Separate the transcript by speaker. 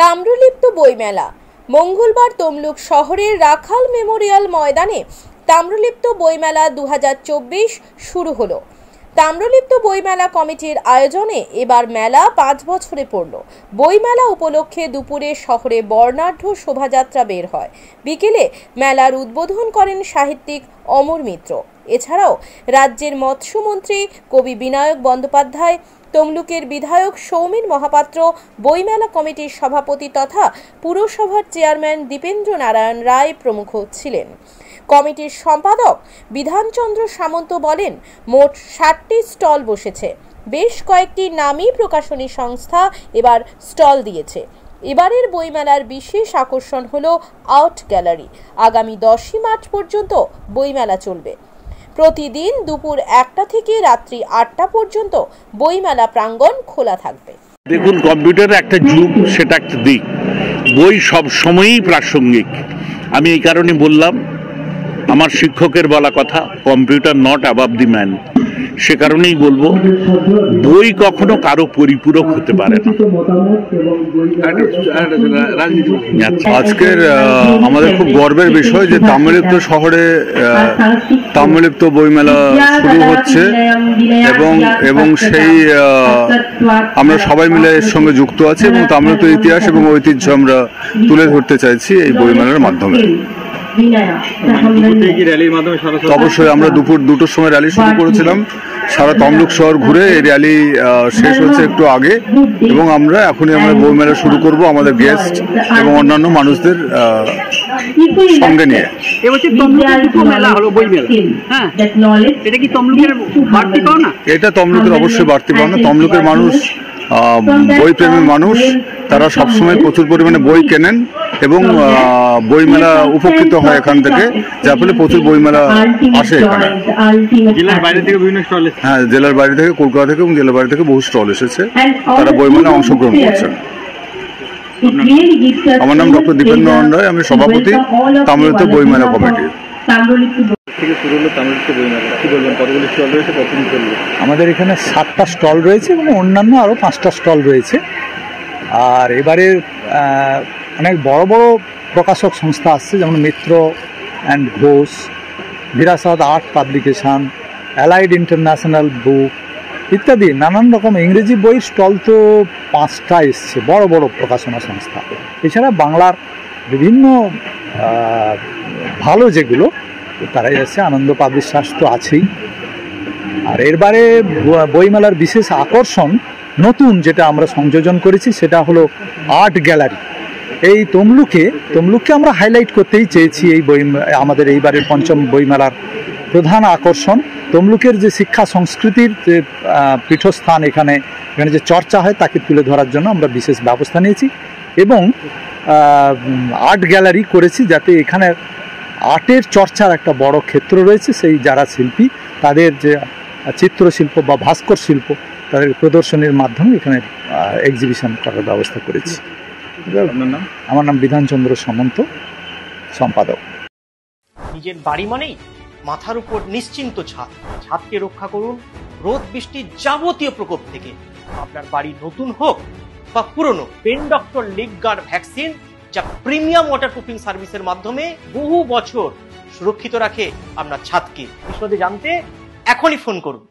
Speaker 1: তাম্রলিপ্ত বইমেলা মঙ্গলবার তমলুক শহরের রাখাল মেমোরিয়াল ময়দানে তাম্রলিপ্ত বইমেলা 2024 শুরু হলো। তাম্রলিপ্ত বইমেলা কমিটির আয়োজনে এবার মেলা 5 বছরে পড়ল। বইমেলা উপলক্ষে দুপুরে শহরে বর্ণাঢ্য শোভাযাত্রা বের হয়। বিকেলে মেলার উদ্বোধন করেন সাহিত্যিক অমর মিত্র। এছাড়াও রাজ্যের মৎস্যমন্ত্রী কবি বিনায়ক বন্দ্যোপাধ্যায়, তমলুকের বিধায়ক সৌমেন মহাপাত্র, বইমেলা কমিটির সভাপতি তথা পুরসভার চেয়ারম্যান দীপেন্দ্র নারায়ণ রায় প্রমুখ ছিলেন। কমিটির সম্পাদক বিধানচন্দ্র সামন্ত বলেন, মোট 60টি স্টল বসেছে। বেশ কয়েকটি নামী প্রকাশনী সংস্থা এবার স্টল দিয়েছে। এবারের বইমেলার বিশেষ আকর্ষণ হলো আর্ট গ্যালারি। আগামী 10ই মার্চ পর্যন্ত বইমেলা চলবে। প্রতিদিন দুপুর 1টা থেকে রাত্রি 8টা পর্যন্ত বইমেলা প্রাঙ্গণ খোলা থাকবে।
Speaker 2: দেখুন, কম্পিউটারের একটা যুগ, সেটা একটা দিক। বই সব সময়ই প্রাসঙ্গিক। আমি এই কারণে বললাম, আমার শিক্ষকের বলা কথা, computer not above the man. সে কারণেই বলবো, বই কখনো কারো পরিপূরক হতে পারে না। আজকের আমাদের খুব গর্বের বিষয় যে তাম্রলিপ্ত শহরে তাম্রলিপ্ত বইমেলা শুরু হচ্ছে এবং সেই আমরা সবাই মিলে এর সঙ্গে যুক্ত আছি এবং তাম্রলিপ্ত ইতিহাস এবং ঐতিহ্য আমরা তুলে ধরতে চাইছি এই বইমেলার মাধ্যমে। অবশ্যই আমরা দুপুর 2টোর সময় র্যালি শুরু করেছিলাম। সারা তমলুক শহর ঘুরে এই র্যালি শেষ হচ্ছে একটু আগে, এবং আমরা এখনই বইমেলা শুরু করব আমাদের গেস্ট এবং অন্যান্য মানুষদের সঙ্গে নিয়ে। এটা তমলুকের অবশ্যই বাড়তি পাওনা। তমলুকের মানুষ বই প্রেমী মানুষ, তারা সবসময় প্রচুর পরিমাণে বই কেনেন এবং বইমেলা উপকৃত হয় এখান থেকে, যার ফলে প্রচুর বইমেলা আসে এখানে। জেলার বাইরে থেকে বিভিন্ন স্টল, হ্যাঁ, জেলার বাইরে থেকে, কলকাতা থেকে এবং জেলার বাইরে থেকে বহু স্টল এসেছে, তারা বইমেলা অংশগ্রহণ করছেন। আমার নাম ডক্টর দীপেন্দ্র নারায়ণ রায়, আমি সভাপতি তাম্রলিপ্ত বইমেলা কমিটির।
Speaker 3: আমাদের এখানে 7টা স্টল রয়েছে এবং অন্যান্য আরও 5টা স্টল রয়েছে। আর এবারে অনেক বড় বড় প্রকাশক সংস্থা আসছে, যেমন Mitra and Ghosh, Virasat art publication, allied international book ইত্যাদি নানান রকম ইংরেজি বইয়ের স্টল তো 5টা এসছে, বড় বড় প্রকাশনা সংস্থা। এছাড়া বাংলার বিভিন্ন ভালো যেগুলো তারাই আছে, আনন্দ পাবলিশার্স তো আছেই। আর এরবারে বইমেলার বিশেষ আকর্ষণ নতুন যেটা আমরা সংযোজন করেছি সেটা হলো আর্ট গ্যালারি। এই তমলুককে আমরা হাইলাইট করতেই চেয়েছি। এই আমাদের এইবারের 5ম বইমেলার প্রধান আকর্ষণ তমলুকের যে শিক্ষা সংস্কৃতির যে পীঠস্থান, এখানে যে চর্চা হয় তাকে তুলে ধরার জন্য আমরা বিশেষ ব্যবস্থা নিয়েছি এবং আর্ট গ্যালারি করেছি, যাতে এখানে আর্টের চর্চার একটা বড় ক্ষেত্র রয়েছে। সেই যারা শিল্পী, তাদের যে চিত্রশিল্প বা ভাস্কর শিল্প, তাদের প্রদর্শনীর মাধ্যমে এখানে এক্সিবিশন করার ব্যবস্থা করেছি। আমার নাম বিধানচন্দ্র সামন্ত, সম্পাদক।
Speaker 4: নিজের বাড়ি মানেই মাথার উপর নিশ্চিন্ত ছাদ। ছাদকে রক্ষা করুন রোদ বৃষ্টির যাবতীয় প্রকোপ থেকে। আপনার বাড়ি নতুন হোক বা পুরনো, pen doctor leak guard vaccine, যা প্রিমিয়াম ওয়াটারপ্রুফিং সার্ভিসের মাধ্যমে বহু বছর সুরক্ষিত রাখে আপনার ছাদকে। বিশদে জানতে এখনই ফোন করুন।